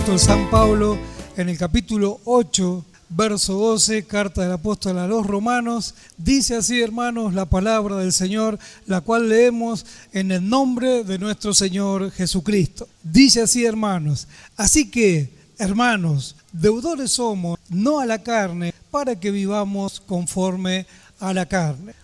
apóstol San Pablo en el capítulo 8, verso 12, carta del apóstol a los romanos. Dice así, hermanos, la palabra del Señor, la cual leemos en el nombre de nuestro Señor Jesucristo. Dice así, hermanos: así que, hermanos, deudores somos, no a la carne, para que vivamos conforme a la carne.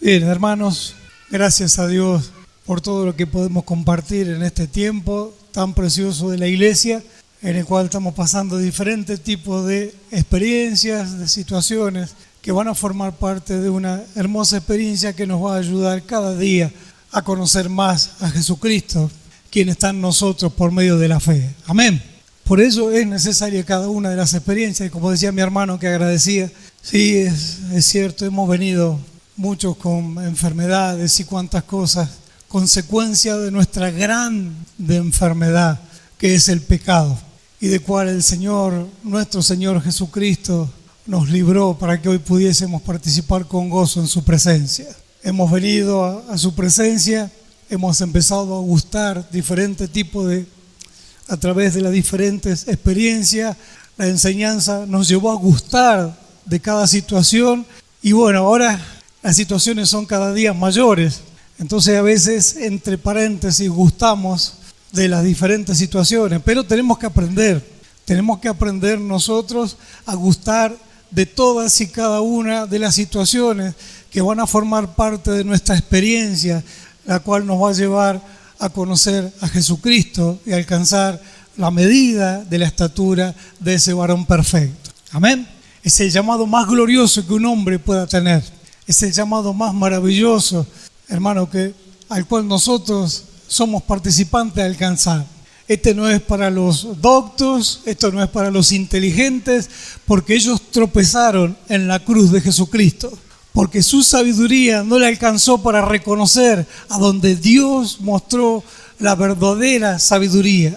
Bien, hermanos, gracias a Dios por todo lo que podemos compartir en este tiempo tan precioso de la iglesia, en el cual estamos pasando diferentes tipos de experiencias, de situaciones que van a formar parte de una hermosa experiencia que nos va a ayudar cada día a conocer más a Jesucristo, quien está en nosotros por medio de la fe. Amén. Por eso es necesaria cada una de las experiencias, y como decía mi hermano que agradecía, sí, es cierto, hemos venido muchos con enfermedades y cuantas cosas, consecuencia de nuestra grande enfermedad, que es el pecado, y de cual el Señor, nuestro Señor Jesucristo, nos libró para que hoy pudiésemos participar con gozo en su presencia. Hemos venido a su presencia, hemos empezado a gustar diferentes tipos a través de las diferentes experiencias, la enseñanza nos llevó a gustar de cada situación, y bueno, ahora las situaciones son cada día mayores. Entonces a veces, entre paréntesis, gustamos de las diferentes situaciones, pero tenemos que aprender nosotros a gustar de todas y cada una de las situaciones que van a formar parte de nuestra experiencia, la cual nos va a llevar a conocer a Jesucristo y a alcanzar la medida de la estatura de ese varón perfecto. Amén. Es el llamado más glorioso que un hombre pueda tener, es el llamado más maravilloso, hermano, al cual nosotros somos participantes de alcanzar. Este no es para los doctos, esto no es para los inteligentes, porque ellos tropezaron en la cruz de Jesucristo, porque su sabiduría no le alcanzó para reconocer a donde Dios mostró la verdadera sabiduría.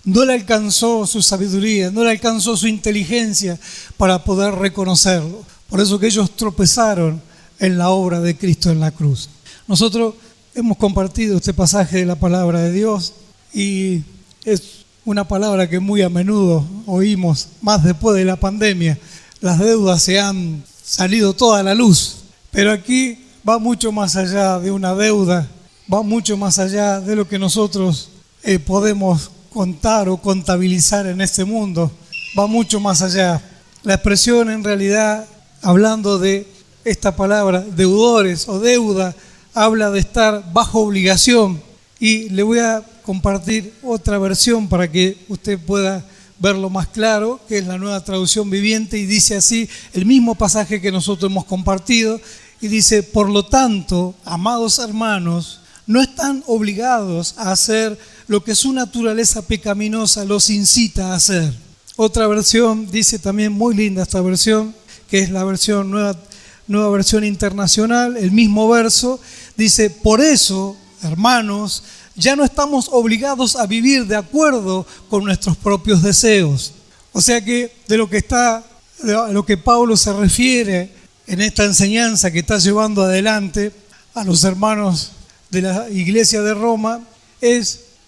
No le alcanzó su sabiduría, no le alcanzó su inteligencia para poder reconocerlo. Por eso que ellos tropezaron en la obra de Cristo en la cruz. Nosotros hemos compartido este pasaje de la palabra de Dios y es una palabra que muy a menudo oímos, más después de la pandemia. Las deudas se han salido toda a la luz, pero aquí va mucho más allá de una deuda, va mucho más allá de lo que nosotros podemos contar o contabilizar en este mundo, va mucho más allá. La expresión en realidad, hablando de esta palabra, deudores o deuda, habla de estar bajo obligación, y le voy a compartir otra versión para que usted pueda verlo más claro, que es la Nueva Traducción Viviente, y dice así el mismo pasaje que nosotros hemos compartido, y dice: por lo tanto, amados hermanos, no están obligados a hacer lo que su naturaleza pecaminosa los incita a hacer. Otra versión dice también, muy linda esta versión, que es la versión nueva versión internacional, el mismo verso, dice: por eso, hermanos, ya no estamos obligados a vivir de acuerdo con nuestros propios deseos. O sea que de lo que Pablo se refiere en esta enseñanza que está llevando adelante a los hermanos de la iglesia de Roma,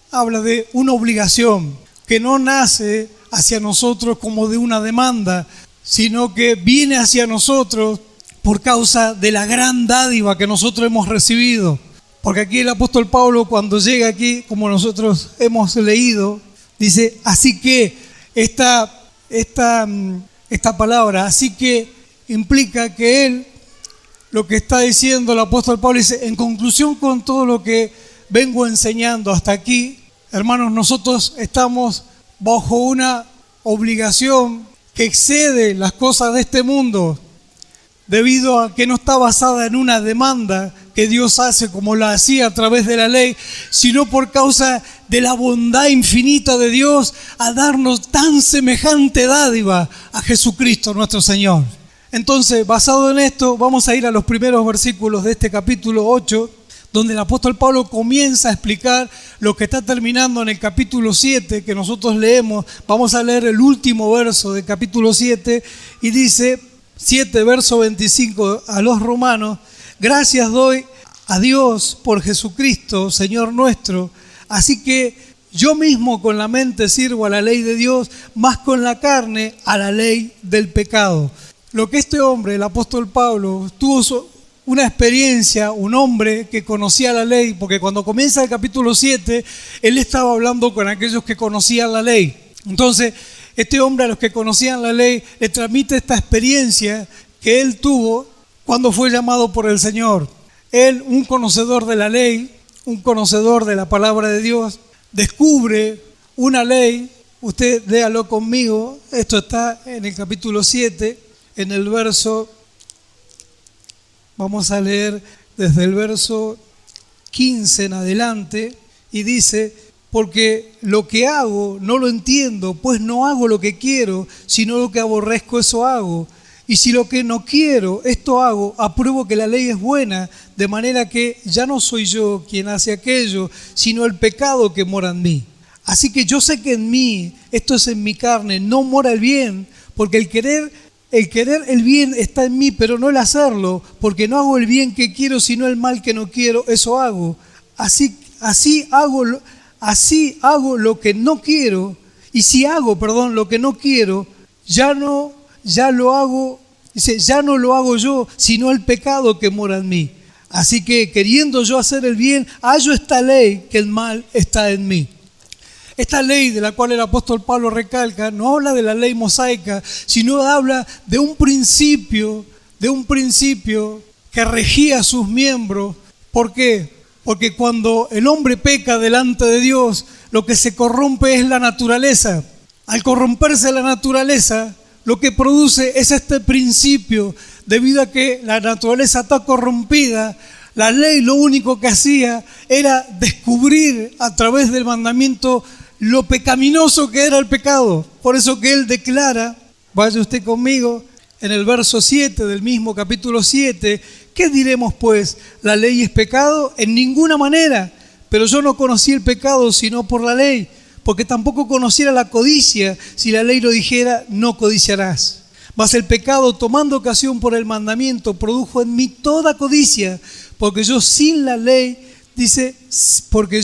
habla de una obligación que no nace hacia nosotros como de una demanda, sino que viene hacia nosotros por causa de la gran dádiva que nosotros hemos recibido. Porque aquí el apóstol Pablo, cuando llega aquí, como nosotros hemos leído, dice: así que esta palabra, así que, implica que él, lo que está diciendo el apóstol Pablo, dice: en conclusión con todo lo que vengo enseñando hasta aquí, hermanos, nosotros estamos bajo una obligación que excede las cosas de este mundo, debido a que no está basada en una demanda que Dios hace como la hacía a través de la ley, sino por causa de la bondad infinita de Dios a darnos tan semejante dádiva a Jesucristo nuestro Señor. Entonces, basado en esto, vamos a ir a los primeros versículos de este capítulo 8, donde el apóstol Pablo comienza a explicar lo que está terminando en el capítulo 7, que nosotros leemos. Vamos a leer el último verso del capítulo 7, y dice, 7, verso 25, a los romanos: gracias doy a Dios por Jesucristo, Señor nuestro. Así que yo mismo con la mente sirvo a la ley de Dios, más con la carne a la ley del pecado. Lo que este hombre, el apóstol Pablo, tuvo una experiencia, un hombre que conocía la ley, porque cuando comienza el capítulo 7, él estaba hablando con aquellos que conocían la ley. Entonces, este hombre a los que conocían la ley le transmite esta experiencia que él tuvo cuando fue llamado por el Señor. Él, un conocedor de la ley, un conocedor de la palabra de Dios, descubre una ley. Usted léalo conmigo, esto está en el capítulo 7, en el verso, vamos a leer desde el verso 15 en adelante, y dice: porque lo que hago no lo entiendo, pues no hago lo que quiero, sino lo que aborrezco, eso hago. Y si lo que no quiero, esto hago, apruebo que la ley es buena, de manera que ya no soy yo quien hace aquello, sino el pecado que mora en mí. Así que yo sé que en mí, esto es en mi carne, no mora el bien, porque el querer el bien está en mí, pero no el hacerlo, porque no hago el bien que quiero, sino el mal que no quiero, eso hago. Así hago lo que no quiero, y si hago, lo que no quiero, ya no lo hago yo, sino el pecado que mora en mí. Así que, queriendo yo hacer el bien, hallo esta ley, que el mal está en mí. Esta ley de la cual el apóstol Pablo recalca, no habla de la ley mosaica, sino habla de un principio que regía a sus miembros. ¿Por qué? Porque cuando el hombre peca delante de Dios, lo que se corrompe es la naturaleza. Al corromperse la naturaleza, lo que produce es este principio. Debido a que la naturaleza está corrompida, la ley lo único que hacía era descubrir a través del mandamiento lo pecaminoso que era el pecado. Por eso que él declara, vaya usted conmigo, en el verso 7 del mismo capítulo 7, ¿qué diremos pues? ¿La ley es pecado? En ninguna manera. Pero yo no conocí el pecado sino por la ley, porque tampoco conociera la codicia si la ley lo dijera, no codiciarás. Mas el pecado, tomando ocasión por el mandamiento, produjo en mí toda codicia, porque yo sin la ley, dice, porque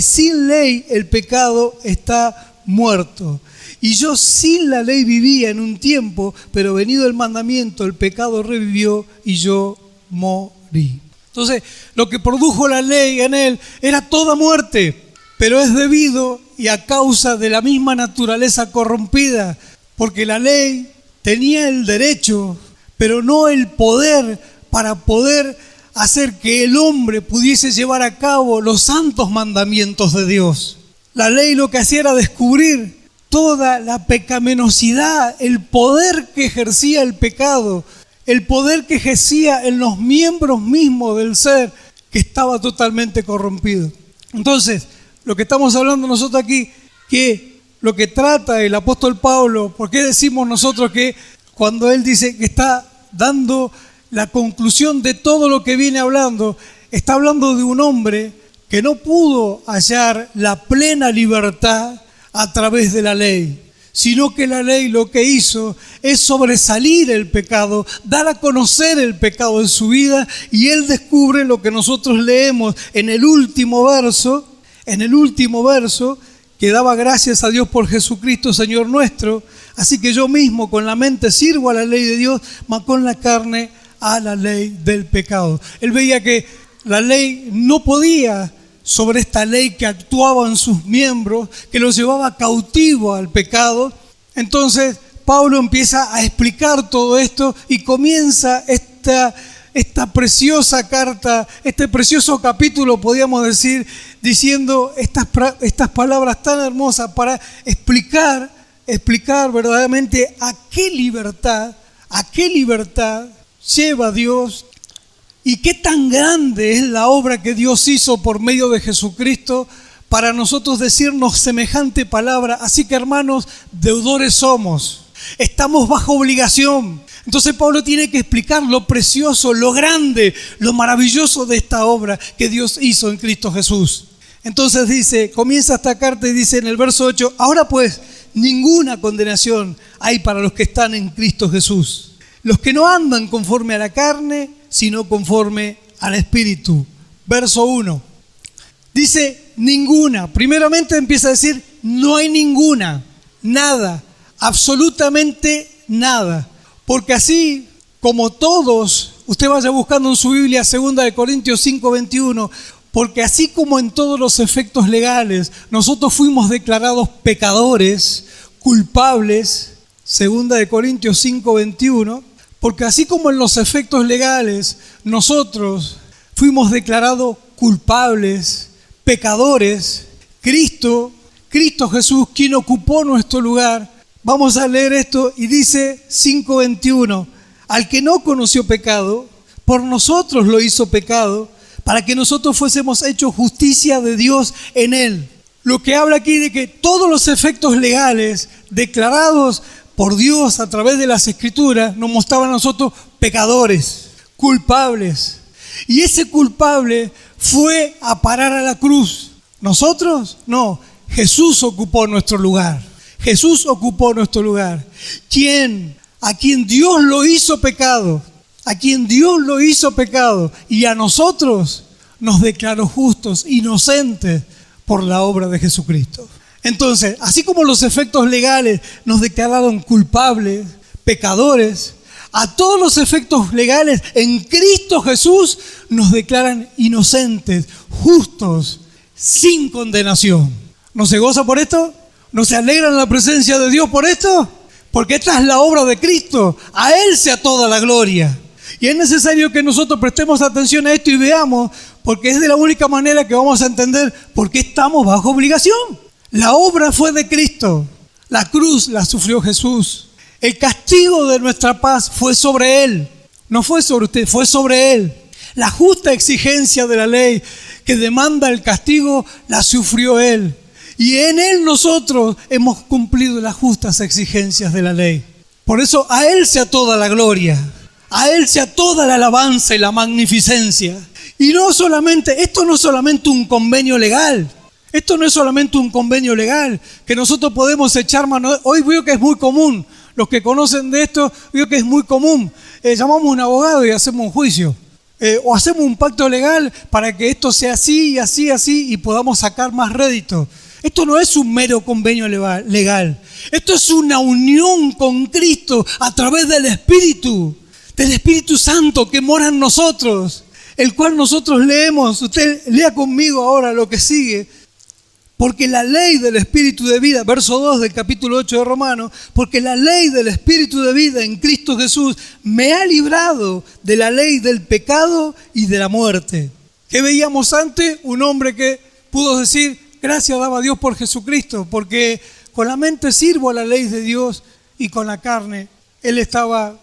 sin ley el pecado está muerto. Y yo sin la ley vivía en un tiempo, pero venido el mandamiento, el pecado revivió y yo morí. Entonces, lo que produjo la ley en él era toda muerte, pero es debido y a causa de la misma naturaleza corrompida, porque la ley tenía el derecho, pero no el poder para poder hacer que el hombre pudiese llevar a cabo los santos mandamientos de Dios. La ley lo que hacía era descubrir toda la pecaminosidad, el poder que ejercía el pecado, el poder que ejercía en los miembros mismos del ser que estaba totalmente corrompido. Entonces, lo que estamos hablando nosotros aquí, que lo que trata el apóstol Pablo, ¿por qué decimos nosotros que cuando él dice que está dando la conclusión de todo lo que viene hablando, está hablando de un hombre que no pudo hallar la plena libertad a través de la ley, sino que la ley lo que hizo es sobresalir el pecado, dar a conocer el pecado en su vida, y él descubre lo que nosotros leemos en el último verso, que daba gracias a Dios por Jesucristo, Señor nuestro. Así que yo mismo con la mente sirvo a la ley de Dios, mas con la carne a la ley del pecado. Él veía que la ley no podía sobre esta ley que actuaba en sus miembros, que los llevaba cautivo al pecado. Entonces Pablo empieza a explicar todo esto y comienza esta preciosa carta, este precioso capítulo, podríamos decir, diciendo estas palabras tan hermosas para explicar verdaderamente a qué libertad lleva Dios y qué tan grande es la obra que Dios hizo por medio de Jesucristo para nosotros decirnos semejante palabra. Así que, hermanos, deudores somos, estamos bajo obligación. Entonces Pablo tiene que explicar lo precioso, lo grande, lo maravilloso de esta obra que Dios hizo en Cristo Jesús. Entonces comienza esta carta y dice en el verso 8, ahora pues ninguna condenación hay para los que están en Cristo Jesús, los que no andan conforme a la carne, sino conforme al Espíritu. Verso 1, dice, ninguna. Primeramente empieza a decir, no hay ninguna, nada, absolutamente nada. Porque así como todos, usted vaya buscando en su Biblia 2 Corintios 5:21, porque así como en todos los efectos legales nosotros fuimos declarados pecadores, culpables, 2 Corintios 5:21, porque así como en los efectos legales nosotros fuimos declarados culpables, pecadores, Cristo Jesús, quien ocupó nuestro lugar. Vamos a leer esto y dice 5:21, al que no conoció pecado, por nosotros lo hizo pecado, para que nosotros fuésemos hechos justicia de Dios en él. Lo que habla aquí de que todos los efectos legales declarados por Dios a través de las Escrituras nos mostraban a nosotros pecadores, culpables. Y ese culpable fue a parar a la cruz. ¿Nosotros? No, Jesús ocupó nuestro lugar. Jesús ocupó nuestro lugar. A quien Dios lo hizo pecado, a quien Dios lo hizo pecado, y a nosotros nos declaró justos, inocentes por la obra de Jesucristo. Entonces, así como los efectos legales nos declararon culpables, pecadores, a todos los efectos legales en Cristo Jesús nos declaran inocentes, justos, sin condenación. ¿No se goza por esto? ¿No se alegra en la presencia de Dios por esto? Porque esta es la obra de Cristo. A Él sea toda la gloria. Y es necesario que nosotros prestemos atención a esto y veamos, porque es de la única manera que vamos a entender por qué estamos bajo obligación. La obra fue de Cristo. La cruz la sufrió Jesús. El castigo de nuestra paz fue sobre Él. No fue sobre usted, fue sobre Él. La justa exigencia de la ley que demanda el castigo la sufrió Él. Y en Él nosotros hemos cumplido las justas exigencias de la ley. Por eso a Él sea toda la gloria. A Él sea toda la alabanza y la magnificencia. Y esto no es solamente un convenio legal. Esto no es solamente un convenio legal que nosotros podemos echar mano. Hoy veo que es muy común. Los que conocen de esto, veo que es muy común. Llamamos a un abogado y hacemos un juicio. O hacemos un pacto legal para que esto sea así y así, así y podamos sacar más rédito. Esto no es un mero convenio legal. Esto es una unión con Cristo a través del Espíritu Santo que mora en nosotros, el cual nosotros leemos. Usted lea conmigo ahora lo que sigue. Porque la ley del Espíritu de vida, verso 2 del capítulo 8 de Romanos, porque la ley del Espíritu de vida en Cristo Jesús me ha librado de la ley del pecado y de la muerte. ¿Qué veíamos antes? Un hombre que pudo decir, gracias daba a Dios por Jesucristo, porque con la mente sirvo a la ley de Dios y con la carne. Él estaba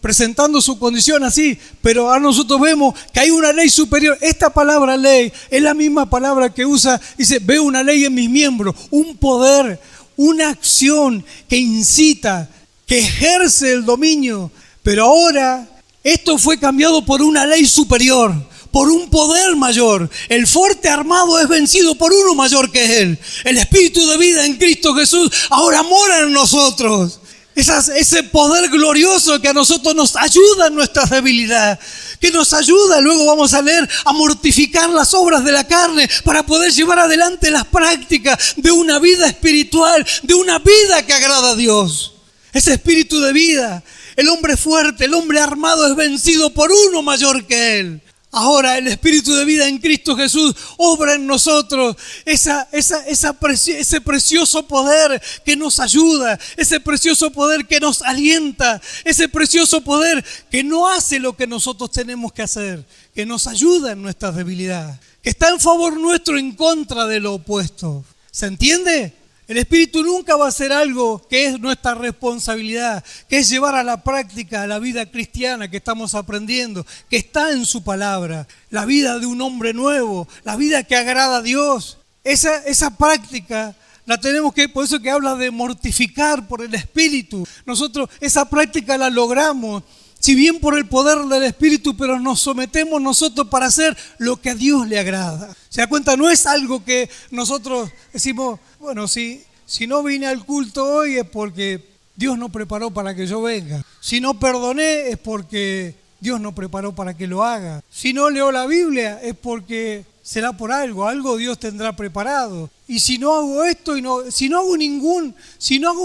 presentando su condición así, pero ahora nosotros vemos que hay una ley superior. Esta palabra ley es la misma palabra que usa, dice, veo una ley en mis miembros, un poder, una acción que incita, que ejerce el dominio. Pero ahora esto fue cambiado por una ley superior, por un poder mayor. El fuerte armado es vencido por uno mayor que él. El Espíritu de vida en Cristo Jesús ahora mora en nosotros. Ese poder glorioso que a nosotros nos ayuda en nuestra debilidad, que nos ayuda, luego vamos a leer, a mortificar las obras de la carne para poder llevar adelante las prácticas de una vida espiritual, de una vida que agrada a Dios. Ese espíritu de vida, el hombre fuerte, el hombre armado es vencido por uno mayor que él. Ahora el Espíritu de vida en Cristo Jesús obra en nosotros ese precioso poder que nos ayuda, ese precioso poder que nos alienta, ese precioso poder que no hace lo que nosotros tenemos que hacer, que nos ayuda en nuestra debilidad, que está en favor nuestro en contra de lo opuesto. ¿Se entiende? El Espíritu nunca va a hacer algo que es nuestra responsabilidad, que es llevar a la práctica la vida cristiana que estamos aprendiendo, que está en su palabra, la vida de un hombre nuevo, la vida que agrada a Dios. Esa práctica la tenemos que, por eso que habla de mortificar por el Espíritu. Nosotros esa práctica la logramos, si bien por el poder del Espíritu, pero nos sometemos nosotros para hacer lo que a Dios le agrada. ¿Se da cuenta? No es algo que nosotros decimos, bueno, si no vine al culto hoy es porque Dios no preparó para que yo venga. Si no perdoné es porque Dios no preparó para que lo haga. Si no leo la Biblia es porque será por algo Dios tendrá preparado. Y si no hago esto, si no hago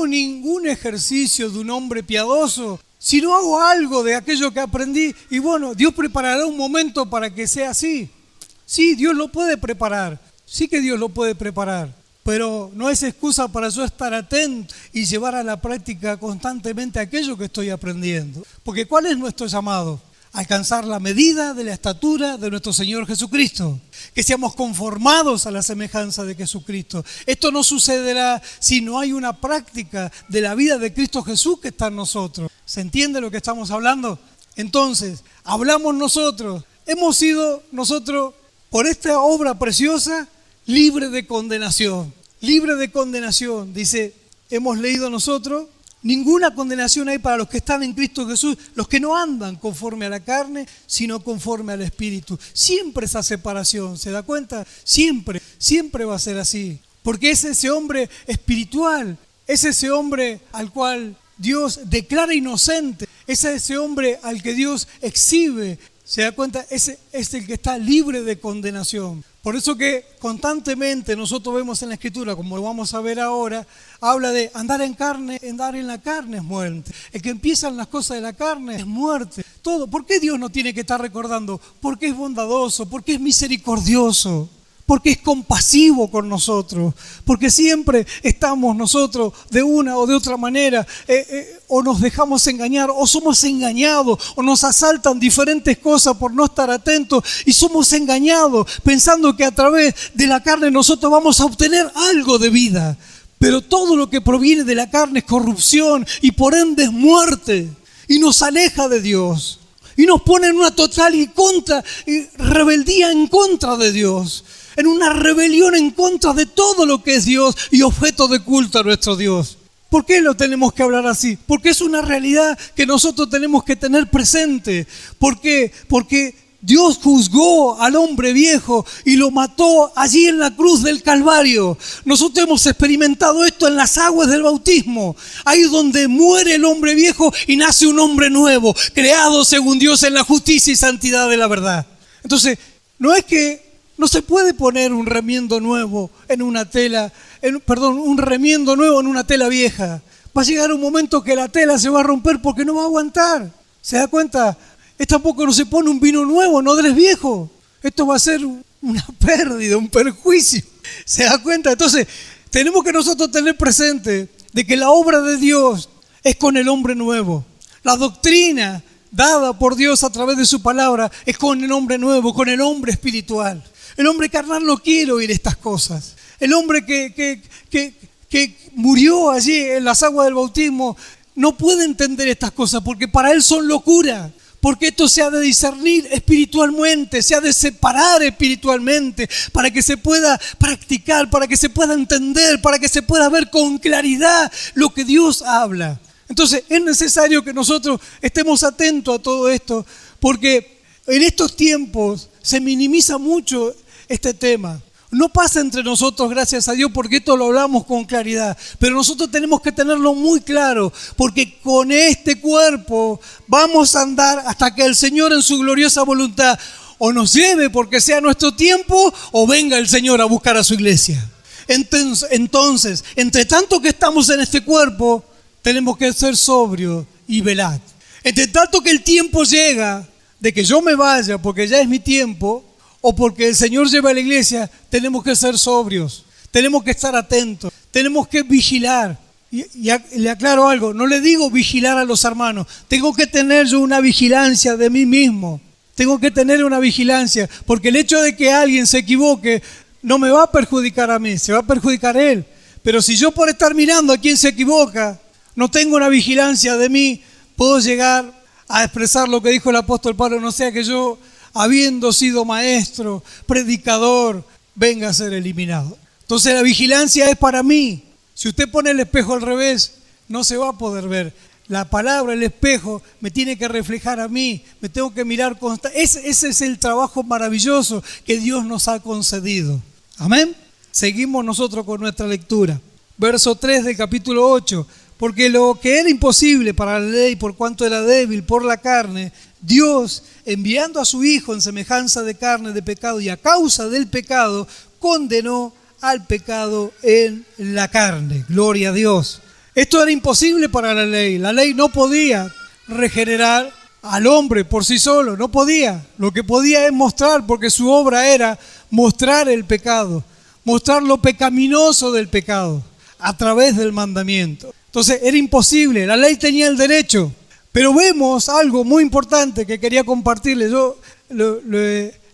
ningún ejercicio de un hombre piadoso, si no hago algo de aquello que aprendí, y bueno, Dios preparará un momento para que sea así. Sí, Dios lo puede preparar, sí que Dios lo puede preparar, pero no es excusa para yo estar atento y llevar a la práctica constantemente aquello que estoy aprendiendo. Porque ¿cuál es nuestro llamado? Alcanzar la medida de la estatura de nuestro Señor Jesucristo, que seamos conformados a la semejanza de Jesucristo. Esto no sucederá si no hay una práctica de la vida de Cristo Jesús que está en nosotros. ¿Se entiende lo que estamos hablando? Entonces, hablamos nosotros, hemos sido nosotros por esta obra preciosa libre de condenación. Libre de condenación, dice, hemos leído nosotros. Ninguna condenación hay para los que están en Cristo Jesús, los que no andan conforme a la carne, sino conforme al Espíritu. Siempre esa separación, ¿se da cuenta? Siempre, siempre va a ser así. Porque es ese hombre espiritual, es ese hombre al cual Dios declara inocente, es ese hombre al que Dios exhibe. ¿Se da cuenta? Ese es el que está libre de condenación. Por eso que constantemente nosotros vemos en la Escritura, como lo vamos a ver ahora, habla de andar en la carne es muerte. El que empieza en las cosas de la carne es muerte. Todo. ¿Por qué Dios no tiene que estar recordando? Porque es bondadoso, porque es misericordioso, porque es compasivo con nosotros, porque siempre estamos nosotros de una o de otra manera, o nos dejamos engañar, o somos engañados, o nos asaltan diferentes cosas por no estar atentos, y somos engañados pensando que a través de la carne nosotros vamos a obtener algo de vida. Pero todo lo que proviene de la carne es corrupción, y por ende es muerte, y nos aleja de Dios, y nos pone en una total rebeldía en contra de Dios, en una rebelión en contra de todo lo que es Dios y objeto de culto a nuestro Dios. ¿Por qué lo tenemos que hablar así? Porque es una realidad que nosotros tenemos que tener presente. ¿Por qué? Porque Dios juzgó al hombre viejo y lo mató allí en la cruz del Calvario. Nosotros hemos experimentado esto en las aguas del bautismo. Ahí donde muere el hombre viejo y nace un hombre nuevo, creado según Dios en la justicia y santidad de la verdad. Entonces, no se puede poner un remiendo nuevo en una tela, un remiendo nuevo en una tela vieja. Va a llegar un momento que la tela se va a romper porque no va a aguantar. ¿Se da cuenta? Tampoco no se pone un vino nuevo en odres viejos. Esto va a ser una pérdida, un perjuicio. ¿Se da cuenta? Entonces, tenemos que nosotros tener presente de que la obra de Dios es con el hombre nuevo. La doctrina dada por Dios a través de su palabra es con el hombre nuevo, con el hombre espiritual. El hombre carnal no quiere oír estas cosas. El hombre que murió allí en las aguas del bautismo no puede entender estas cosas porque para él son locura. Porque esto se ha de discernir espiritualmente, se ha de separar espiritualmente para que se pueda practicar, para que se pueda entender, para que se pueda ver con claridad lo que Dios habla. Entonces es necesario que nosotros estemos atentos a todo esto porque en estos tiempos se minimiza mucho este tema. No pasa entre nosotros, gracias a Dios, porque esto lo hablamos con claridad. Pero nosotros tenemos que tenerlo muy claro, porque con este cuerpo vamos a andar hasta que el Señor en su gloriosa voluntad o nos lleve porque sea nuestro tiempo o venga el Señor a buscar a su iglesia. Entonces, entre tanto que estamos en este cuerpo, tenemos que ser sobrios y velar. Entre tanto que el tiempo llega de que yo me vaya porque ya es mi tiempo, o porque el Señor lleva a la iglesia, tenemos que ser sobrios, tenemos que estar atentos, tenemos que vigilar. Y le aclaro algo, no le digo vigilar a los hermanos, tengo que tener yo una vigilancia de mí mismo, tengo que tener una vigilancia, porque el hecho de que alguien se equivoque no me va a perjudicar a mí, se va a perjudicar a él. Pero si yo por estar mirando a quien se equivoca, no tengo una vigilancia de mí, puedo llegar a expresar lo que dijo el apóstol Pablo, no sea que yo, habiendo sido maestro, predicador, venga a ser eliminado. Entonces la vigilancia es para mí. Si usted pone el espejo al revés, no se va a poder ver. La palabra, el espejo, me tiene que reflejar a mí, me tengo que mirar constantemente. Ese es el trabajo maravilloso que Dios nos ha concedido. Amén. Seguimos nosotros con nuestra lectura. Verso 3 del capítulo 8. Porque lo que era imposible para la ley, por cuanto era débil por la carne, Dios, enviando a su Hijo en semejanza de carne de pecado y a causa del pecado, condenó al pecado en la carne. Gloria a Dios. Esto era imposible para la ley. La ley no podía regenerar al hombre por sí solo, no podía. Lo que podía es mostrar, porque su obra era mostrar el pecado, mostrar lo pecaminoso del pecado a través del mandamiento. Entonces era imposible, la ley tenía el derecho. Pero vemos algo muy importante que quería compartirles. Yo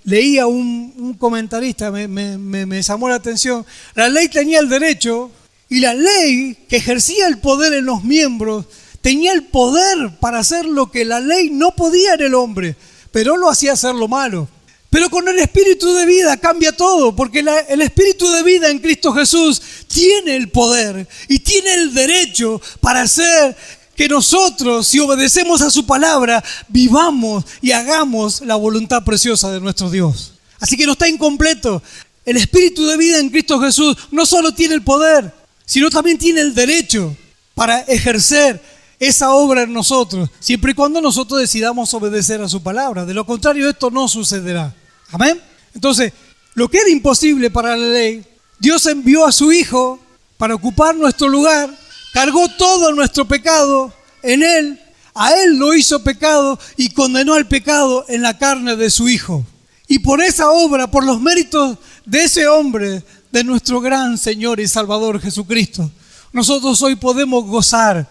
leía un comentarista, me llamó la atención. La ley tenía el derecho y la ley que ejercía el poder en los miembros tenía el poder para hacer lo que la ley no podía en el hombre, pero lo hacía hacer lo malo. Pero con el Espíritu de vida cambia todo, porque el Espíritu de vida en Cristo Jesús tiene el poder y tiene el derecho para hacer que nosotros, si obedecemos a su palabra, vivamos y hagamos la voluntad preciosa de nuestro Dios. Así que no está incompleto. El Espíritu de vida en Cristo Jesús no solo tiene el poder, sino también tiene el derecho para ejercer esa obra en nosotros, siempre y cuando nosotros decidamos obedecer a su palabra. De lo contrario, esto no sucederá. Amén. Entonces, lo que era imposible para la ley, Dios envió a su Hijo para ocupar nuestro lugar, cargó todo nuestro pecado en Él, a Él lo hizo pecado y condenó al pecado en la carne de su Hijo. Y por esa obra, por los méritos de ese hombre, de nuestro gran Señor y Salvador Jesucristo, nosotros hoy podemos gozar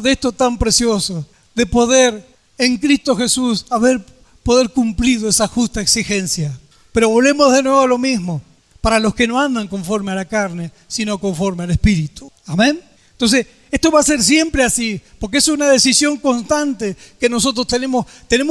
de esto tan precioso, de poder en Cristo Jesús poder cumplido esa justa exigencia. Pero volvemos de nuevo a lo mismo, para los que no andan conforme a la carne, sino conforme al Espíritu. Amén. Entonces, esto va a ser siempre así, porque es una decisión constante que nosotros tenemos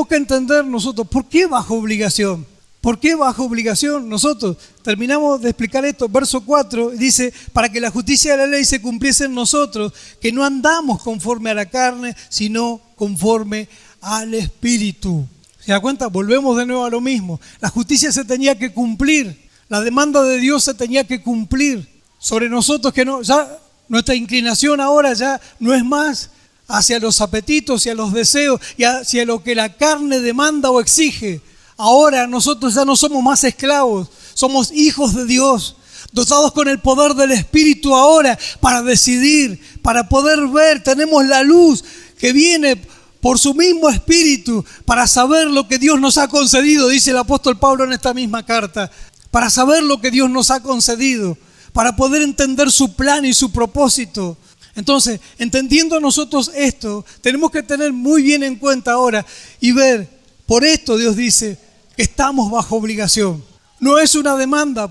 que entender nosotros. ¿Por qué bajo obligación? ¿Por qué bajo obligación? Nosotros terminamos de explicar esto, verso 4, dice, para que la justicia de la ley se cumpliese en nosotros, que no andamos conforme a la carne, sino conforme al Espíritu. ¿Se da cuenta? Volvemos de nuevo a lo mismo. La justicia se tenía que cumplir, la demanda de Dios se tenía que cumplir sobre nosotros, que no, ya nuestra inclinación ahora ya no es más hacia los apetitos y a los deseos y hacia lo que la carne demanda o exige. Ahora nosotros ya no somos más esclavos, somos hijos de Dios, dotados con el poder del Espíritu ahora para decidir, para poder ver. Tenemos la luz que viene por su mismo Espíritu para saber lo que Dios nos ha concedido, dice el apóstol Pablo en esta misma carta, para saber lo que Dios nos ha concedido, para poder entender su plan y su propósito. Entonces, entendiendo nosotros esto, tenemos que tener muy bien en cuenta ahora y ver, por esto Dios dice que estamos bajo obligación. No es una demanda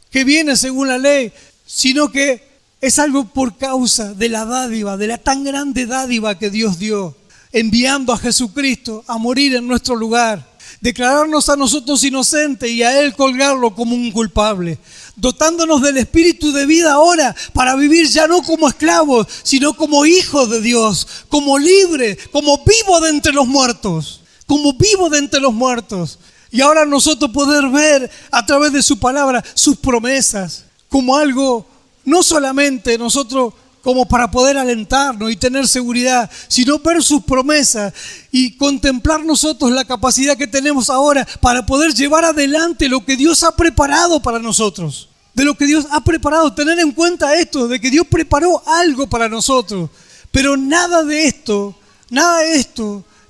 que viene según la ley, sino que es algo por causa de la dádiva, de la tan grande dádiva que Dios dio, enviando a Jesucristo a morir en nuestro lugar, declararnos a nosotros inocentes y a Él colgarlo como un culpable, dotándonos del Espíritu de vida ahora para vivir ya no como esclavos, sino como hijos de Dios, como libres, como vivos de entre los muertos, como vivos de entre los muertos. Y ahora nosotros poder ver a través de su palabra sus promesas como algo, no solamente nosotros como para poder alentarnos y tener seguridad, sino ver sus promesas y contemplar nosotros la capacidad que tenemos ahora para poder llevar adelante lo que Dios ha preparado para nosotros. De lo que Dios ha preparado, tener en cuenta esto, de que Dios preparó algo para nosotros. Pero nada de esto,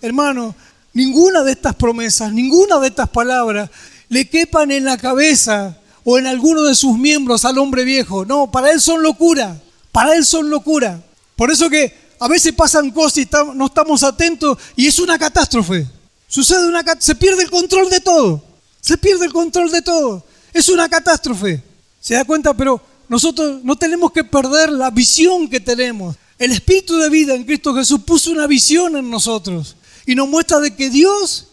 hermano, ninguna de estas promesas, ninguna de estas palabras le quepan en la cabeza o en alguno de sus miembros al hombre viejo. No, para él son locura. Para él son locura. Por eso que a veces pasan cosas y no estamos atentos y es una catástrofe. Se pierde el control de todo. Se pierde el control de todo. Es una catástrofe. ¿Se da cuenta? Pero nosotros no tenemos que perder la visión que tenemos. El Espíritu de vida en Cristo Jesús puso una visión en nosotros y nos muestra de que Dios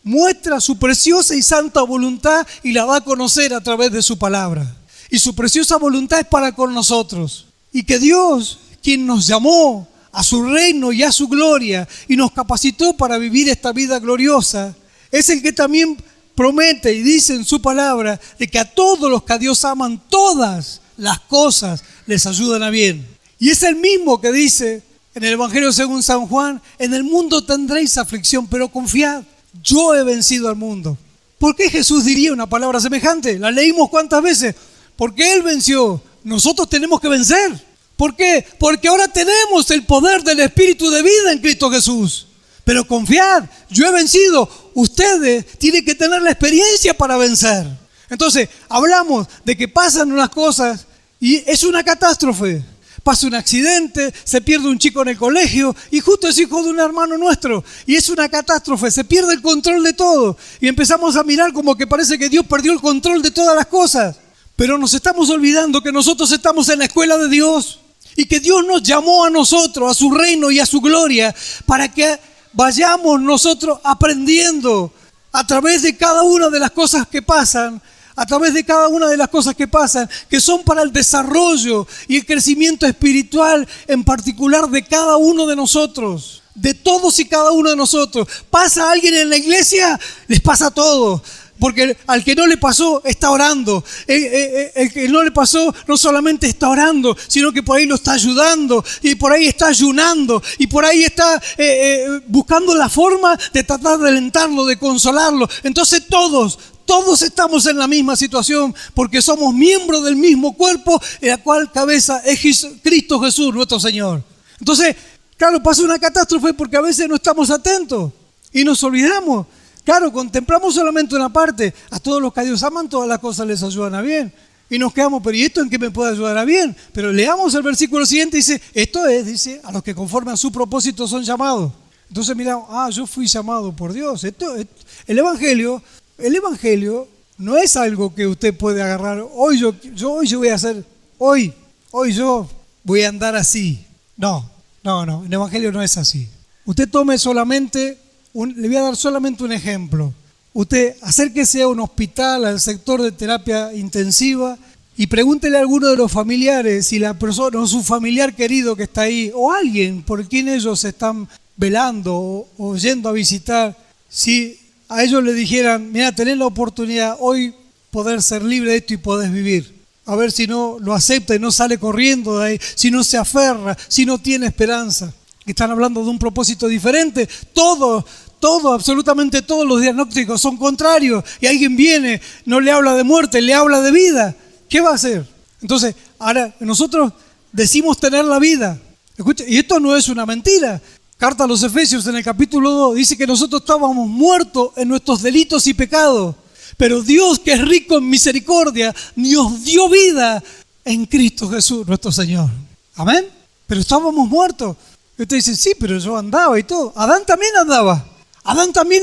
muestra su preciosa y santa voluntad y la da a conocer a través de su palabra. Y su preciosa voluntad es para con nosotros. Y que Dios, quien nos llamó a su reino y a su gloria y nos capacitó para vivir esta vida gloriosa, es el que también promete y dice en su palabra de que a todos los que a Dios aman, todas las cosas les ayudan a bien. Y es el mismo que dice En el Evangelio según San Juan, en el mundo tendréis aflicción, pero confiad, yo he vencido al mundo. ¿Por qué Jesús diría una palabra semejante? La leímos cuántas veces. Porque Él venció. Nosotros tenemos que vencer. ¿Por qué? Porque ahora tenemos el poder del Espíritu de vida en Cristo Jesús. Pero confiad, yo he vencido. Ustedes tienen que tener la experiencia para vencer. Entonces, hablamos de que pasan unas cosas y es una catástrofe. Pasa un accidente, se pierde un chico en el colegio y justo es hijo de un hermano nuestro y es una catástrofe, se pierde el control de todo y empezamos a mirar como que parece que Dios perdió el control de todas las cosas, pero nos estamos olvidando que nosotros estamos en la escuela de Dios y que Dios nos llamó a nosotros, a su reino y a su gloria, para que vayamos nosotros aprendiendo a través de cada una de las cosas que pasan, a través de cada una de las cosas que pasan, que son para el desarrollo y el crecimiento espiritual, en particular de cada uno de nosotros, de todos y cada uno de nosotros. ¿Pasa a alguien en la iglesia? Les pasa a todos. Porque al que no le pasó, está orando. El que no le pasó, no solamente está orando, sino que por ahí lo está ayudando, y por ahí está ayunando, y por ahí está buscando la forma de tratar de alentarlo, de consolarlo. Entonces todos estamos en la misma situación, porque somos miembros del mismo cuerpo, en la cual cabeza es Cristo Jesús, nuestro Señor. Entonces, claro, pasa una catástrofe porque a veces no estamos atentos y nos olvidamos. Claro, contemplamos solamente una parte. A todos los que a Dios aman, todas las cosas les ayudan a bien. Y nos quedamos, pero ¿y esto en qué me puede ayudar a bien? Pero leamos el versículo siguiente, dice, dice, a los que conforme a su propósito son llamados. Entonces miramos, yo fui llamado por Dios. El Evangelio no es algo que usted puede agarrar. Hoy yo voy a hacer, hoy yo voy a andar así. No, el Evangelio no es así. Usted tome solamente, le voy a dar solamente un ejemplo. Usted acérquese a un hospital, al sector de terapia intensiva, y pregúntele a alguno de los familiares si la persona o su familiar querido que está ahí, o alguien por quien ellos están velando o yendo a visitar, si a ellos le dijeran, mira, tenés la oportunidad hoy poder ser libre de esto y podés vivir. A ver si no lo acepta y no sale corriendo de ahí, si no se aferra, si no tiene esperanza. Están hablando de un propósito diferente. Absolutamente todos los diagnósticos son contrarios. Y alguien viene, no le habla de muerte, le habla de vida. ¿Qué va a hacer? Entonces, ahora nosotros decimos tener la vida. Escucha, y esto no es una mentira. Carta a los Efesios en el capítulo 2 dice que nosotros estábamos muertos en nuestros delitos y pecados, pero Dios, que es rico en misericordia, nos dio vida en Cristo Jesús, nuestro Señor. Amén. Pero estábamos muertos. Y usted dice, sí, pero yo andaba y todo. Adán también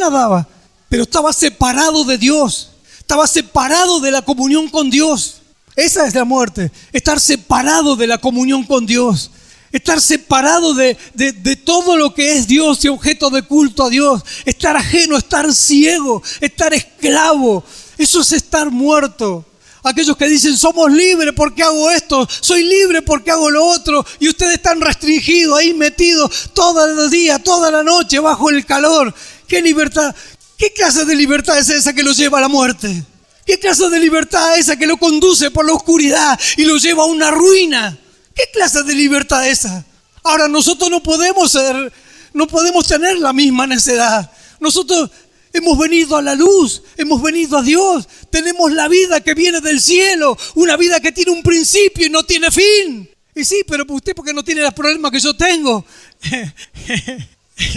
andaba, pero estaba separado de Dios, estaba separado de la comunión con Dios. Esa es la muerte, estar separado de la comunión con Dios. Estar separado de todo lo que es Dios y objeto de culto a Dios. Estar ajeno, estar ciego, estar esclavo. Eso es estar muerto. Aquellos que dicen, somos libres porque hago esto, soy libre porque hago lo otro, y ustedes están restringidos, ahí metidos todo el día, toda la noche, bajo el calor. ¿Qué libertad? ¿Qué clase de libertad es esa que lo lleva a la muerte? ¿Qué clase de libertad es esa que lo conduce por la oscuridad y lo lleva a una ruina? ¿Qué clase de libertad es esa? Ahora, nosotros no podemos tener la misma necedad. Nosotros hemos venido a la luz, hemos venido a Dios, tenemos la vida que viene del cielo, una vida que tiene un principio y no tiene fin. Y sí, pero usted porque no tiene los problemas que yo tengo.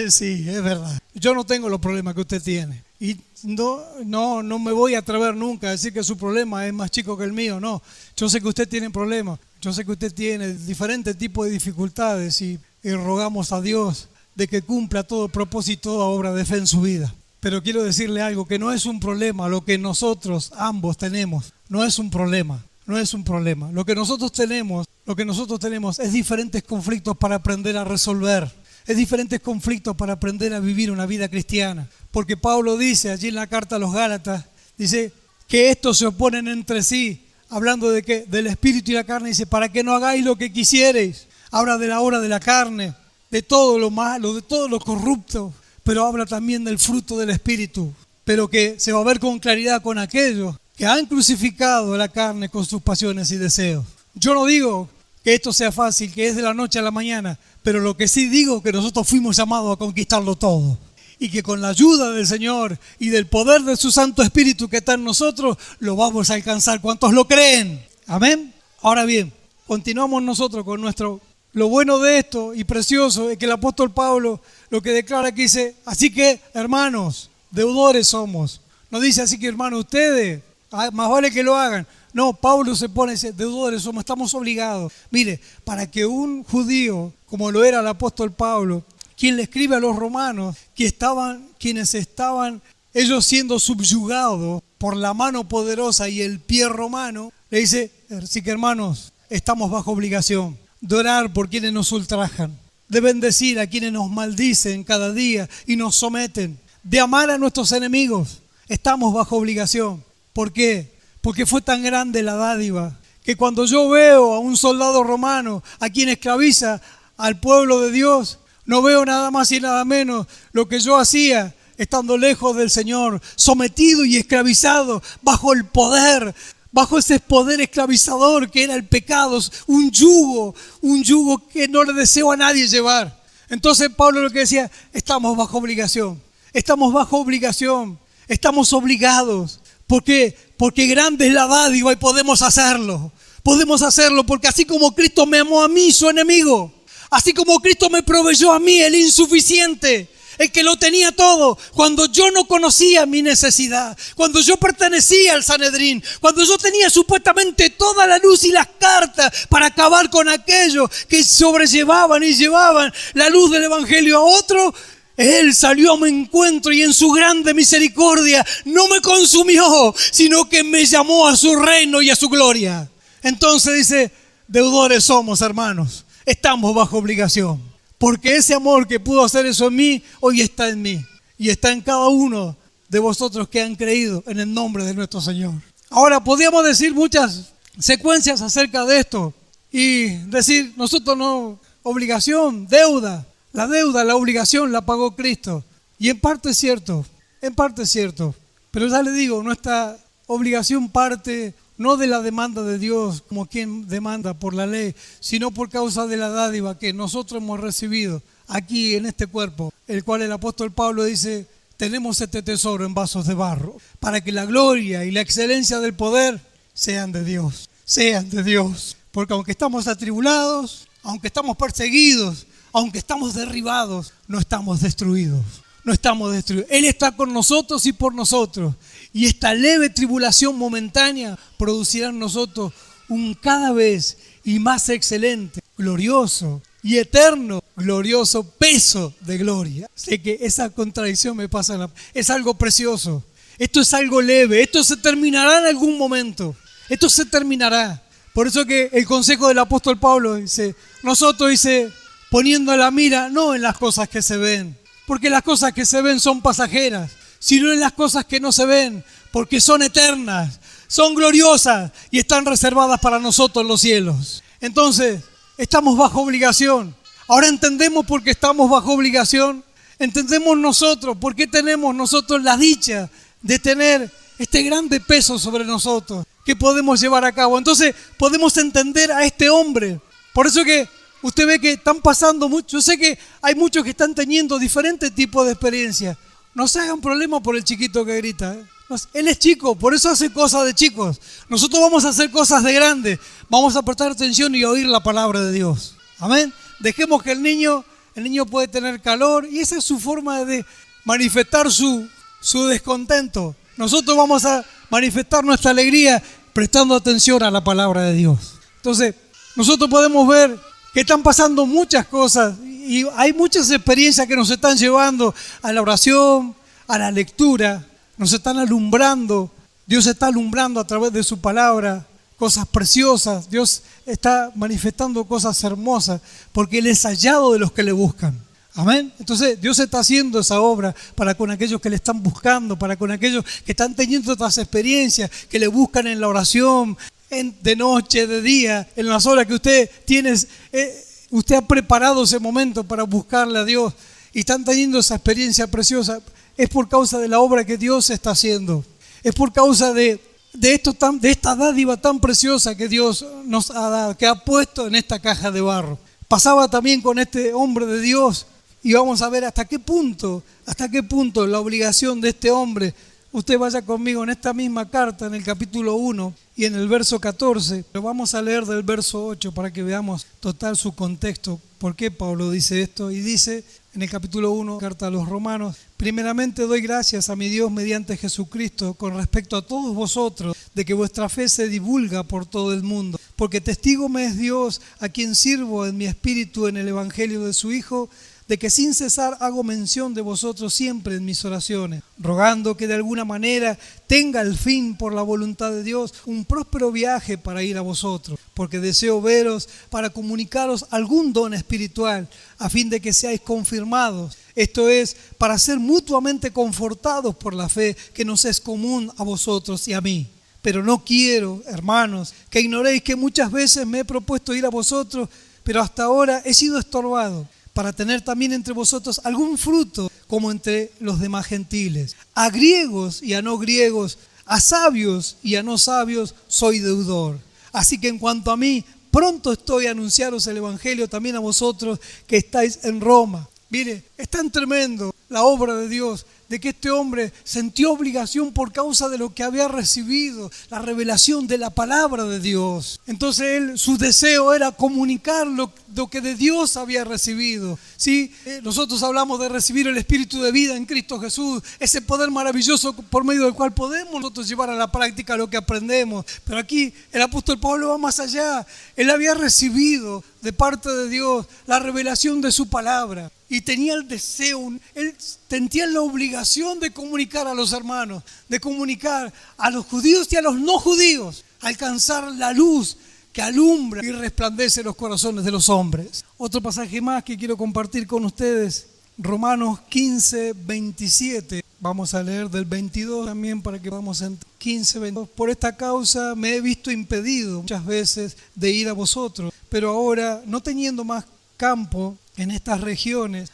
Sí, es verdad. Yo no tengo los problemas que usted tiene. Y no me voy a atrever nunca a decir que su problema es más chico que el mío, no. Yo sé que usted tiene problemas, yo sé que usted tiene diferentes tipos de dificultades y rogamos a Dios de que cumpla todo propósito, toda obra de fe en su vida. Pero quiero decirle algo, que no es un problema lo que nosotros ambos tenemos, no es un problema. Lo que nosotros tenemos es diferentes conflictos para aprender a resolver. Es diferentes conflictos para aprender a vivir una vida cristiana. Porque Pablo dice allí en la carta a los Gálatas, dice que estos se oponen entre sí, hablando de que del espíritu y la carne, dice, para que no hagáis lo que quisierais. Habla de la obra de la carne, de todo lo malo, de todo lo corrupto, pero habla también del fruto del espíritu. Pero que se va a ver con claridad con aquellos que han crucificado la carne con sus pasiones y deseos. Yo no digo que esto sea fácil, que es de la noche a la mañana, pero lo que sí digo es que nosotros fuimos llamados a conquistarlo todo. Y que con la ayuda del Señor y del poder de su Santo Espíritu que está en nosotros, lo vamos a alcanzar. ¿Cuántos lo creen? Amén. Ahora bien, continuamos nosotros con nuestro... Lo bueno de esto y precioso es que el apóstol Pablo lo que declara aquí dice, así que hermanos, deudores somos. No dice así que hermanos, ustedes, más vale que lo hagan. No, Pablo se pone, dice, deudores somos, estamos obligados. Mire, para que un judío, como lo era el apóstol Pablo, quien le escribe a los romanos, quienes estaban ellos siendo subyugados por la mano poderosa y el pie romano, le dice, así que hermanos, estamos bajo obligación de orar por quienes nos ultrajan, de bendecir a quienes nos maldicen cada día y nos someten, de amar a nuestros enemigos. Estamos bajo obligación. ¿Por qué? Porque fue tan grande la dádiva que cuando yo veo a un soldado romano a quien esclaviza al pueblo de Dios, no veo nada más y nada menos lo que yo hacía estando lejos del Señor, sometido y esclavizado bajo el poder, bajo ese poder esclavizador que era el pecado, un yugo que no le deseo a nadie llevar. Entonces Pablo lo que decía, estamos bajo obligación, estamos obligados. ¿Por qué? Porque grande es la dádiva y podemos hacerlo porque así como Cristo me amó a mí, su enemigo, así como Cristo me proveyó a mí, el insuficiente, el que lo tenía todo, cuando yo no conocía mi necesidad, cuando yo pertenecía al Sanedrín, cuando yo tenía supuestamente toda la luz y las cartas para acabar con aquellos que sobrellevaban y llevaban la luz del Evangelio a otro, Él salió a mi encuentro y en su grande misericordia no me consumió, sino que me llamó a su reino y a su gloria. Entonces dice, deudores somos, hermanos. Estamos bajo obligación, porque ese amor que pudo hacer eso en mí, hoy está en mí y está en cada uno de vosotros que han creído en el nombre de nuestro Señor. Ahora, podríamos decir muchas secuencias acerca de esto y decir, nosotros no, obligación, deuda. La obligación la pagó Cristo. Y en parte es cierto, pero ya le digo, nuestra obligación parte no de la demanda de Dios como quien demanda por la ley, sino por causa de la dádiva que nosotros hemos recibido aquí en este cuerpo, el cual el apóstol Pablo dice, tenemos este tesoro en vasos de barro, para que la gloria y la excelencia del poder sean de Dios. Porque aunque estamos atribulados, aunque estamos perseguidos, aunque estamos derribados, no estamos destruidos. Él está con nosotros y por nosotros. Y esta leve tribulación momentánea producirá en nosotros un cada vez y más excelente, glorioso y eterno, glorioso peso de gloria. Sé que esa contradicción me pasa, es algo precioso. Esto es algo leve, esto se terminará en algún momento. Esto se terminará. Por eso que el consejo del apóstol Pablo dice, nosotros dice, poniendo la mira no en las cosas que se ven, porque las cosas que se ven son pasajeras, sino en las cosas que no se ven, porque son eternas, son gloriosas y están reservadas para nosotros en los cielos. Entonces, estamos bajo obligación. Ahora entendemos por qué estamos bajo obligación. Entendemos nosotros por qué tenemos nosotros la dicha de tener este grande peso sobre nosotros que podemos llevar a cabo. Entonces, podemos entender a este hombre. Por eso que usted ve que están pasando mucho. Yo sé que hay muchos que están teniendo diferentes tipos de experiencias. No se hagan problema por el chiquito que grita. Él es chico, por eso hace cosas de chicos. Nosotros vamos a hacer cosas de grandes. Vamos a prestar atención y oír la palabra de Dios. Amén. Dejemos que el niño puede tener calor y esa es su forma de manifestar su descontento. Nosotros vamos a manifestar nuestra alegría prestando atención a la palabra de Dios. Entonces, nosotros podemos ver que están pasando muchas cosas y hay muchas experiencias que nos están llevando a la oración, a la lectura, nos están alumbrando. Dios está alumbrando a través de su palabra cosas preciosas. Dios está manifestando cosas hermosas porque Él es hallado de los que le buscan. Amén. Entonces Dios está haciendo esa obra para con aquellos que le están buscando, para con aquellos que están teniendo otras experiencias, que le buscan en la oración, de noche, de día, en las horas que usted tiene, usted ha preparado ese momento para buscarle a Dios y están teniendo esa experiencia preciosa. Es por causa de la obra que Dios está haciendo. Es por causa de de esta dádiva tan preciosa que Dios nos ha dado, que ha puesto en esta caja de barro. Pasaba también con este hombre de Dios y vamos a ver hasta qué punto la obligación de este hombre. Usted vaya conmigo en esta misma carta, en el capítulo 1 y en el verso 14. Lo vamos a leer del verso 8 para que veamos total su contexto. ¿Por qué Pablo dice esto? Y dice en el capítulo 1, carta a los Romanos: primeramente doy gracias a mi Dios mediante Jesucristo con respecto a todos vosotros, de que vuestra fe se divulga por todo el mundo. Porque testigo me es Dios, a quien sirvo en mi espíritu en el evangelio de su Hijo, de que sin cesar hago mención de vosotros siempre en mis oraciones, rogando que de alguna manera tenga al fin, por la voluntad de Dios, un próspero viaje para ir a vosotros, porque deseo veros para comunicaros algún don espiritual, a fin de que seáis confirmados, esto es, para ser mutuamente confortados por la fe que nos es común a vosotros y a mí. Pero no quiero, hermanos, que ignoréis que muchas veces me he propuesto ir a vosotros, pero hasta ahora he sido estorbado, para tener también entre vosotros algún fruto, como entre los demás gentiles. A griegos y a no griegos, a sabios y a no sabios, soy deudor. Así que en cuanto a mí, pronto estoy a anunciaros el evangelio también a vosotros que estáis en Roma. Mire, es tan tremendo la obra de Dios, de que este hombre sintió obligación por causa de lo que había recibido, la revelación de la palabra de Dios. Entonces su deseo era comunicar lo que de Dios había recibido. ¿Sí? Nosotros hablamos de recibir el Espíritu de vida en Cristo Jesús, ese poder maravilloso por medio del cual podemos nosotros llevar a la práctica lo que aprendemos. Pero aquí el apóstol Pablo va más allá. Él había recibido de parte de Dios la revelación de su palabra. Y tenía el deseo, él sentía la obligación de comunicar a los hermanos, de comunicar a los judíos y a los no judíos, alcanzar la luz que alumbra y resplandece los corazones de los hombres. Otro pasaje más que quiero compartir con ustedes, Romanos 15, 27. Vamos a leer del 22 también para que vamos en 15, 22. Por esta causa me he visto impedido muchas veces de ir a vosotros, pero ahora no teniendo más campo en estas regiones,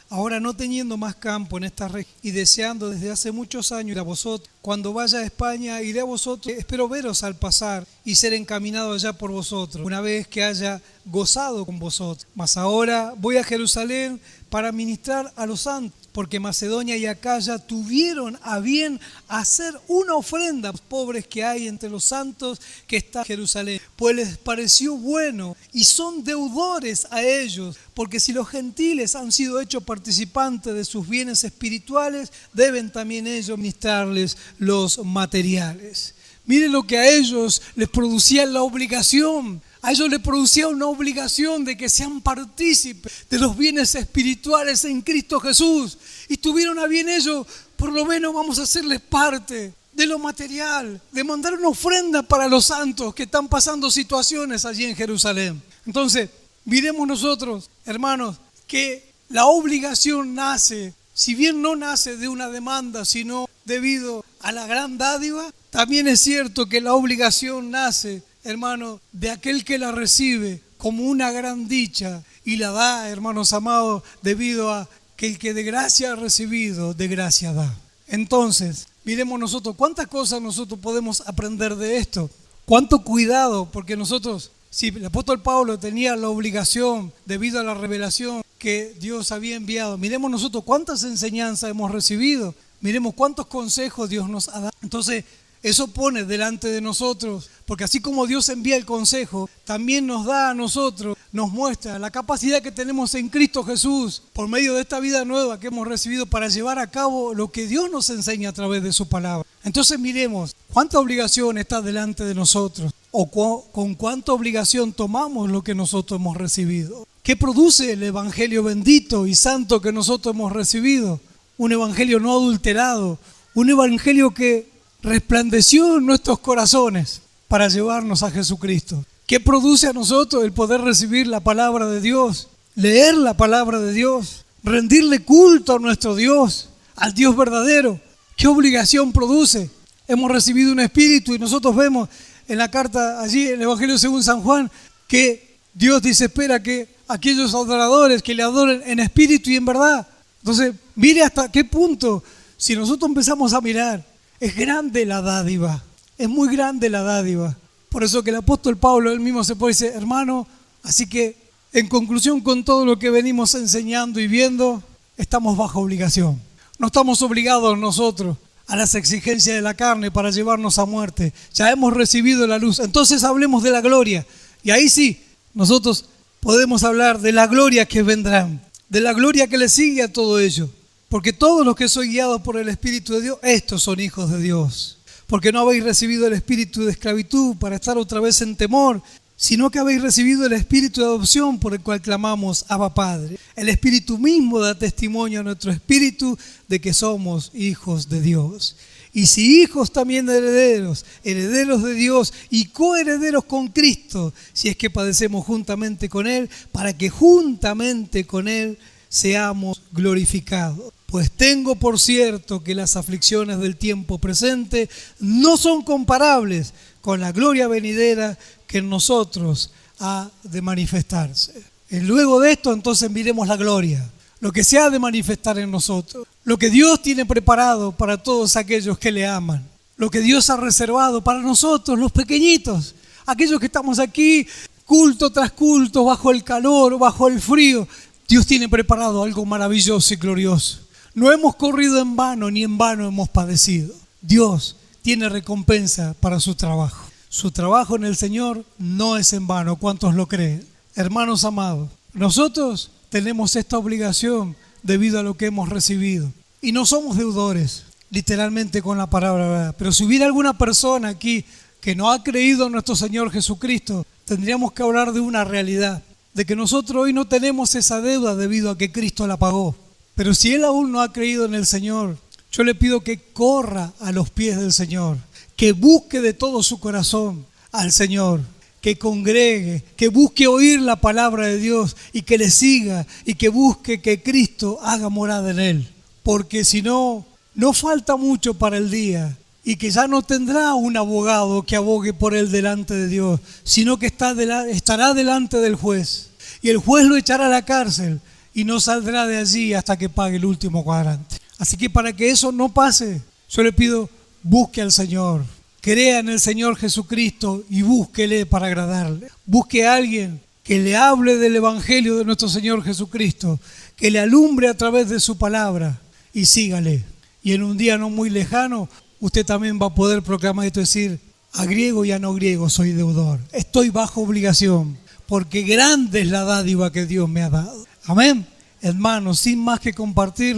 y deseando desde hace muchos años ir a vosotros, cuando vaya a España iré a vosotros, espero veros al pasar y ser encaminado allá por vosotros, una vez que haya gozado con vosotros. Mas ahora voy a Jerusalén para ministrar a los santos, porque Macedonia y Acaya tuvieron a bien hacer una ofrenda a los pobres que hay entre los santos que están en Jerusalén, pues les pareció bueno y son deudores a ellos, porque si los gentiles han sido hechos participantes de sus bienes espirituales, deben también ellos ministrarles los materiales. Miren lo que a ellos les producía la obligación. A ellos les producía una obligación de que sean partícipes de los bienes espirituales en Cristo Jesús. Y tuvieron a bien ellos, por lo menos vamos a hacerles parte de lo material, de mandar una ofrenda para los santos que están pasando situaciones allí en Jerusalén. Entonces, miremos nosotros, hermanos, que la obligación nace, si bien no nace de una demanda, sino debido a la gran dádiva, también es cierto que la obligación nace, hermano, de aquel que la recibe como una gran dicha y la da, hermanos amados, debido a que el que de gracia ha recibido, de gracia da. Entonces, miremos nosotros, ¿cuántas cosas nosotros podemos aprender de esto? ¿Cuánto cuidado? Porque nosotros, si el apóstol Pablo tenía la obligación debido a la revelación que Dios había enviado, miremos nosotros cuántas enseñanzas hemos recibido, miremos cuántos consejos Dios nos ha dado. Entonces, eso pone delante de nosotros, porque así como Dios envía el consejo, también nos da a nosotros, nos muestra la capacidad que tenemos en Cristo Jesús, por medio de esta vida nueva que hemos recibido para llevar a cabo lo que Dios nos enseña a través de su palabra. Entonces miremos, ¿cuánta obligación está delante de nosotros? ¿O con cuánta obligación tomamos lo que nosotros hemos recibido? ¿Qué produce el evangelio bendito y santo que nosotros hemos recibido? Un evangelio no adulterado, un evangelio que resplandeció en nuestros corazones para llevarnos a Jesucristo. ¿Qué produce a nosotros el poder recibir la palabra de Dios, leer la palabra de Dios, rendirle culto a nuestro Dios, al Dios verdadero? ¿Qué obligación produce? Hemos recibido un espíritu y nosotros vemos en la carta allí, en el Evangelio según San Juan, que Dios dice, espera que aquellos adoradores que le adoren en espíritu y en verdad. Entonces, mire hasta qué punto, si nosotros empezamos a mirar, es grande la dádiva, Es muy grande la dádiva. Por eso que el apóstol Pablo, él mismo se puede decir, hermano, así que en conclusión con todo lo que venimos enseñando y viendo, estamos bajo obligación. No estamos obligados nosotros a las exigencias de la carne para llevarnos a muerte. Ya hemos recibido la luz. Entonces hablemos de la gloria. Y ahí sí, nosotros podemos hablar de la gloria que vendrán, de la gloria que le sigue a todo ello. Porque todos los que sois guiados por el Espíritu de Dios, estos son hijos de Dios. Porque no habéis recibido el espíritu de esclavitud para estar otra vez en temor, sino que habéis recibido el espíritu de adopción por el cual clamamos Abba Padre. El espíritu mismo da testimonio a nuestro espíritu de que somos hijos de Dios. Y si hijos, también herederos, herederos de Dios y coherederos con Cristo, si es que padecemos juntamente con Él, para que juntamente con Él seamos glorificados. Pues tengo por cierto que las aflicciones del tiempo presente no son comparables con la gloria venidera que en nosotros ha de manifestarse. Y luego de esto entonces miremos la gloria, lo que se ha de manifestar en nosotros, lo que Dios tiene preparado para todos aquellos que le aman, lo que Dios ha reservado para nosotros, los pequeñitos, aquellos que estamos aquí culto tras culto, bajo el calor, bajo el frío. Dios tiene preparado algo maravilloso y glorioso. No hemos corrido en vano, ni en vano hemos padecido. Dios tiene recompensa para su trabajo. Su trabajo en el Señor no es en vano. ¿Cuántos lo creen? Hermanos amados, nosotros tenemos esta obligación debido a lo que hemos recibido. Y no somos deudores, literalmente con la palabra verdad. Pero si hubiera alguna persona aquí que no ha creído en nuestro Señor Jesucristo, tendríamos que hablar de una realidad, de que nosotros hoy no tenemos esa deuda debido a que Cristo la pagó. Pero si él aún no ha creído en el Señor, yo le pido que corra a los pies del Señor, que busque de todo su corazón al Señor, que congregue, que busque oír la palabra de Dios y que le siga y que busque que Cristo haga morada en él. Porque si no, no falta mucho para el día y que ya no tendrá un abogado que abogue por él delante de Dios, sino que estará delante del juez y el juez lo echará a la cárcel y no saldrá de allí hasta que pague el último cuadrante. Así que para que eso no pase, yo le pido, busque al Señor, crea en el Señor Jesucristo y búsquele para agradarle. Busque a alguien que le hable del Evangelio de nuestro Señor Jesucristo, que le alumbre a través de su palabra y sígale. Y en un día no muy lejano, usted también va a poder proclamar esto, decir, a griego y a no griego soy deudor. Estoy bajo obligación, porque grande es la dádiva que Dios me ha dado. Amén. Hermanos, sin más que compartir,